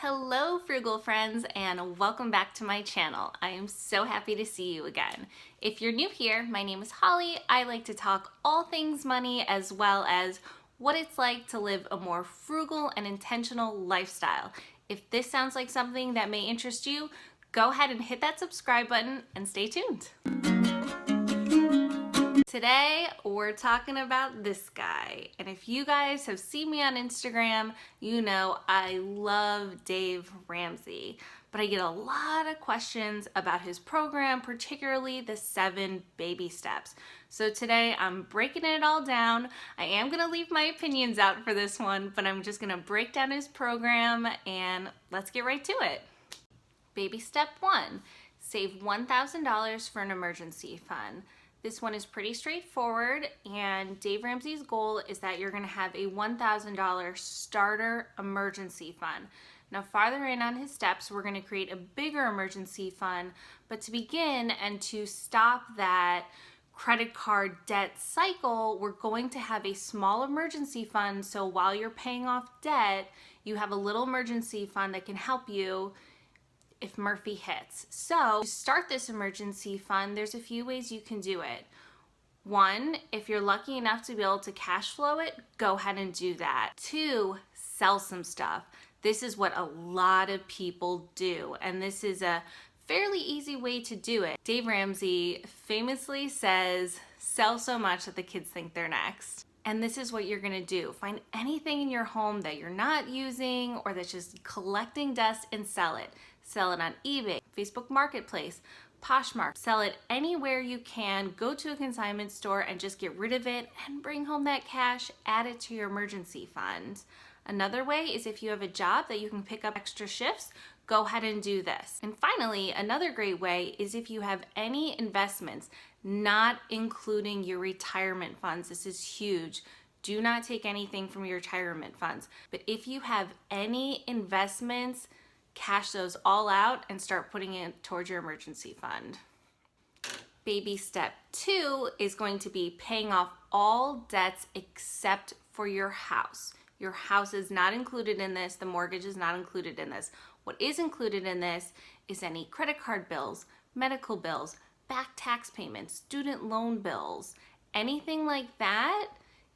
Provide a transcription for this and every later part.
Hello frugal friends and welcome back to my channel. I am so happy to see you again. If you're new here, my name is Holly. I like to talk all things money as well as what it's like to live a more frugal and intentional lifestyle. If this sounds like something that may interest you, go ahead and hit that subscribe button and stay tuned. Today, we're talking about this guy. And if you guys have seen me on Instagram, you know I love Dave Ramsey. But I get a lot of questions about his program, particularly the 7 baby steps. So today, I'm breaking it all down. I am going to leave my opinions out for this one, but I'm just going to break down his program and let's get right to it. Baby step 1, save $1,000 for an emergency fund. This one is pretty straightforward, and Dave Ramsey's goal is that you're going to have a $1,000 starter emergency fund. Now, farther in on his steps, we're going to create a bigger emergency fund, but to begin and to stop that credit card debt cycle, we're going to have a small emergency fund, so while you're paying off debt, you have a little emergency fund that can help you if Murphy hits. So to start this emergency fund, there's a few ways you can do it. 1, if you're lucky enough to be able to cash flow it, go ahead and do that. 2, sell some stuff. This is what a lot of people do, and this is a fairly easy way to do it. Dave Ramsey famously says, sell so much that the kids think they're next. And this is what you're gonna do. Find anything in your home that you're not using or that's just collecting dust and sell it. Sell it on eBay, Facebook Marketplace, Poshmark. Sell it anywhere you can. Go to a consignment store and just get rid of it and bring home that cash, add it to your emergency fund. Another way is if you have a job that you can pick up extra shifts, go ahead and do this. And finally, another great way is if you have any investments, not including your retirement funds. This is huge. Do not take anything from your retirement funds. But if you have any investments, cash those all out and start putting it towards your emergency fund. Baby step 2 is going to be paying off all debts except for your house. Your house is not included in this. The mortgage is not included in this. What is included in this is any credit card bills, medical bills, back tax payments, student loan bills. Anything like that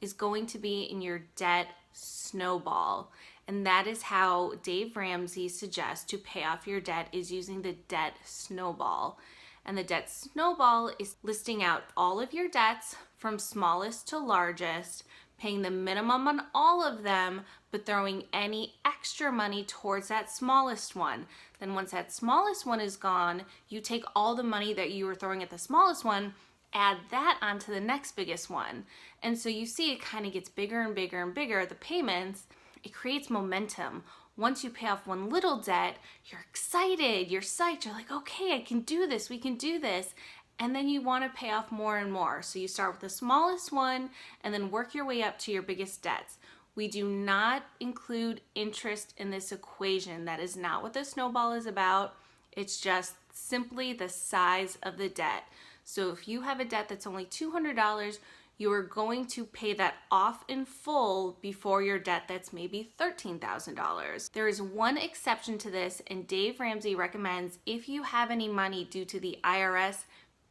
is going to be in your debt snowball. And that is how Dave Ramsey suggests to pay off your debt, is using the debt snowball. And the debt snowball is listing out all of your debts from smallest to largest, paying the minimum on all of them, but throwing any extra money towards that smallest one. Then once that smallest one is gone, you take all the money that you were throwing at the smallest one, add that onto the next biggest one. And so you see it kind of gets bigger and bigger and bigger, the payments. It creates momentum. Once you pay off one little debt, you're excited, you're psyched, you're like, okay, I can do this, we can do this. And then you want to pay off more and more. So you start with the smallest one and then work your way up to your biggest debts. We do not include interest in this equation. That is not what the snowball is about. It's just simply the size of the debt. So if you have a debt that's only $200, you are going to pay that off in full before your debt that's maybe $13,000. There is one exception to this, and Dave Ramsey recommends if you have any money due to the IRS,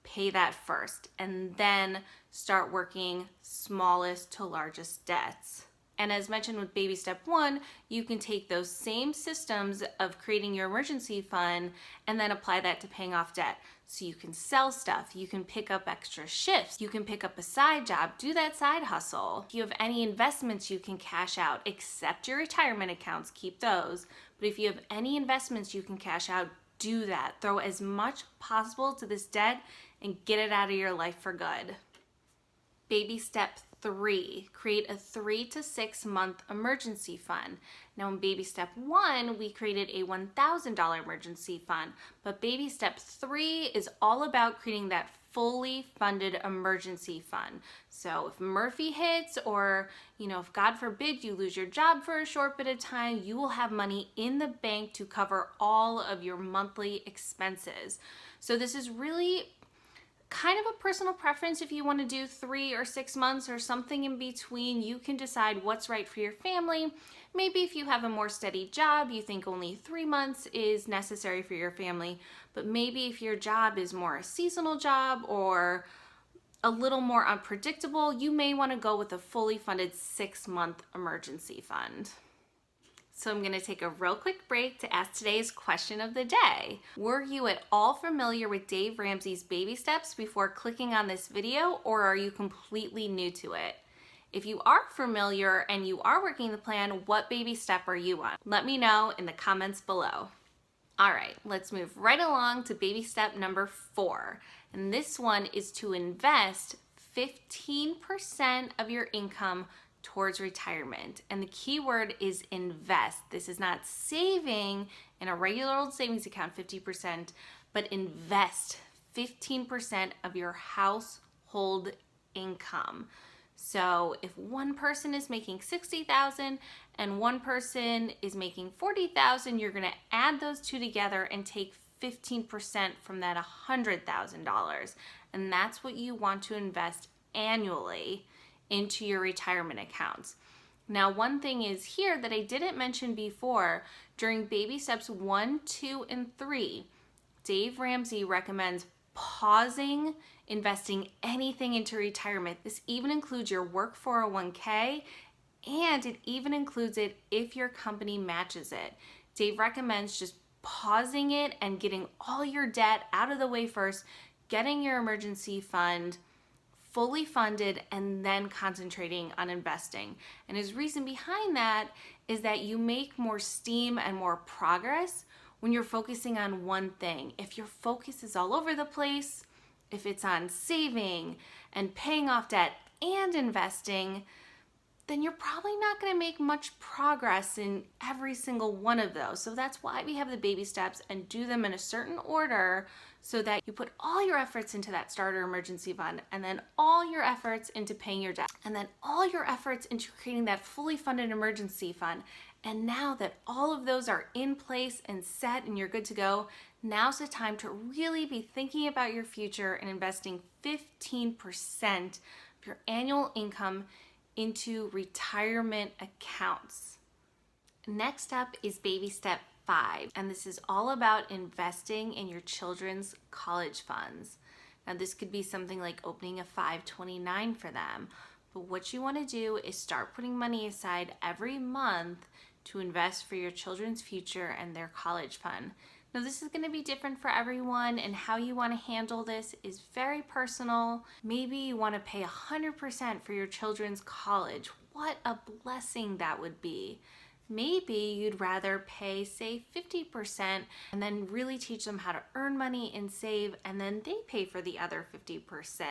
pay that first and then start working smallest to largest debts. And as mentioned with baby step 1, you can take those same systems of creating your emergency fund and then apply that to paying off debt. So you can sell stuff, you can pick up extra shifts, you can pick up a side job, do that side hustle. If you have any investments you can cash out, except your retirement accounts, keep those. But if you have any investments you can cash out, do that. Throw as much possible to this debt and get it out of your life for good. Baby step 3, create a 3 to 6 month emergency fund. Now in baby step 1, we created a $1,000 emergency fund, but baby step 3 is all about creating that fully funded emergency fund. So if Murphy hits, or if God forbid you lose your job for a short bit of time, you will have money in the bank to cover all of your monthly expenses. So this is really Kind of a personal preference. If you want to do 3 or 6 months or something in between, you can decide what's right for your family. Maybe if you have a more steady job, you think only 3 months is necessary for your family. But maybe if your job is more a seasonal job or a little more unpredictable, you may want to go with a fully funded 6-month emergency fund. So I'm going to take a real quick break to ask today's question of the day. Were you at all familiar with Dave Ramsey's baby steps before clicking on this video, or are you completely new to it? If you are familiar and you are working the plan, what baby step are you on? Let me know in the comments below. All right, let's move right along to baby step number 4. And this one is to invest 15% of your income towards retirement. And the key word is invest. This is not saving in a regular old savings account 50%, but invest 15% of your household income. So if one person is making $60,000 and one person is making $40,000, you're going to add those two together and take 15% from that $100,000. And that's what you want to invest annually into your retirement accounts. Now, one thing is here that I didn't mention before, during baby steps 1, 2, and 3, Dave Ramsey recommends pausing investing anything into retirement. This even includes your work 401k, and it even includes it if your company matches it. Dave recommends just pausing it and getting all your debt out of the way first, getting your emergency fund fully funded, and then concentrating on investing. And his reason behind that is that you make more steam and more progress when you're focusing on one thing. If your focus is all over the place, if it's on saving and paying off debt and investing, then you're probably not going to make much progress in every single one of those. So that's why we have the baby steps and do them in a certain order, so that you put all your efforts into that starter emergency fund, and then all your efforts into paying your debt, and then all your efforts into creating that fully funded emergency fund. And now that all of those are in place and set and you're good to go, now's the time to really be thinking about your future and investing 15% of your annual income into retirement accounts. Next up is baby step 5, and this is all about investing in your children's college funds. Now, this could be something like opening a 529 for them, but what you want to do is start putting money aside every month to invest for your children's future and their college fund. Now, this is going to be different for everyone, and how you want to handle this is very personal. Maybe you want to pay 100% for your children's college. What a blessing that would be. Maybe you'd rather pay, say, 50% and then really teach them how to earn money and save, and then they pay for the other 50%.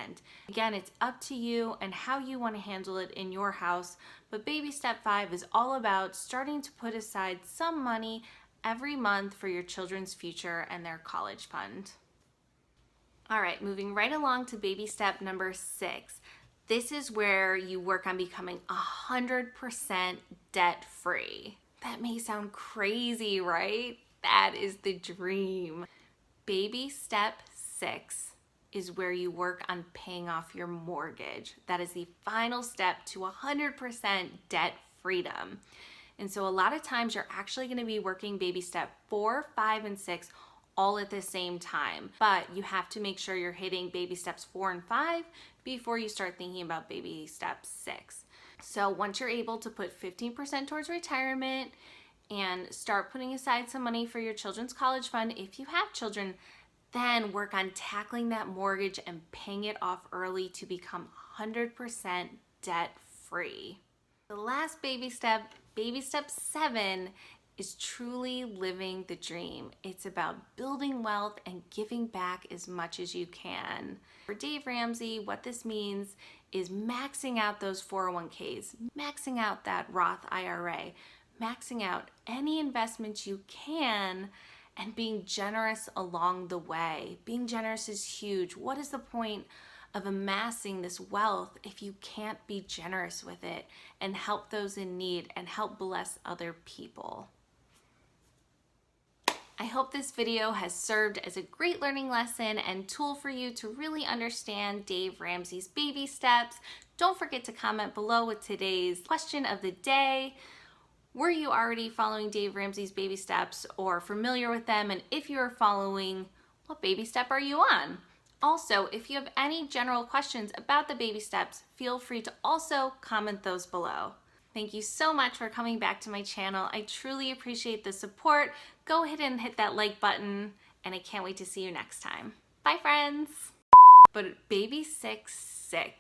Again, it's up to you and how you want to handle it in your house, but baby step 5 is all about starting to put aside some money every month for your children's future and their college fund. All right, moving right along to baby step number 6. This is where you work on becoming 100% debt-free. That may sound crazy, right? That is the dream. Baby step 6 is where you work on paying off your mortgage. That is the final step to 100% debt freedom. And so a lot of times you're actually going to be working baby step 4, 5, and 6 all at the same time. But you have to make sure you're hitting baby steps 4 and 5 before you start thinking about baby step 6. So once you're able to put 15% towards retirement and start putting aside some money for your children's college fund, if you have children, then work on tackling that mortgage and paying it off early to become 100% debt free. The last baby step 7, is truly living the dream. It's about building wealth and giving back as much as you can. For Dave Ramsey, what this means is maxing out those 401ks, maxing out that Roth IRA, maxing out any investments you can, and being generous along the way. Being generous is huge. What is the point of amassing this wealth if you can't be generous with it and help those in need and help bless other people? I hope this video has served as a great learning lesson and tool for you to really understand Dave Ramsey's baby steps. Don't forget to comment below with today's question of the day. Were you already following Dave Ramsey's baby steps or familiar with them? And if you're following, what baby step are you on? Also, if you have any general questions about the baby steps, feel free to also comment those below. Thank you so much for coming back to my channel. I truly appreciate the support. Go ahead and hit that like button, and I can't wait to see you next time. Bye, friends. But baby step.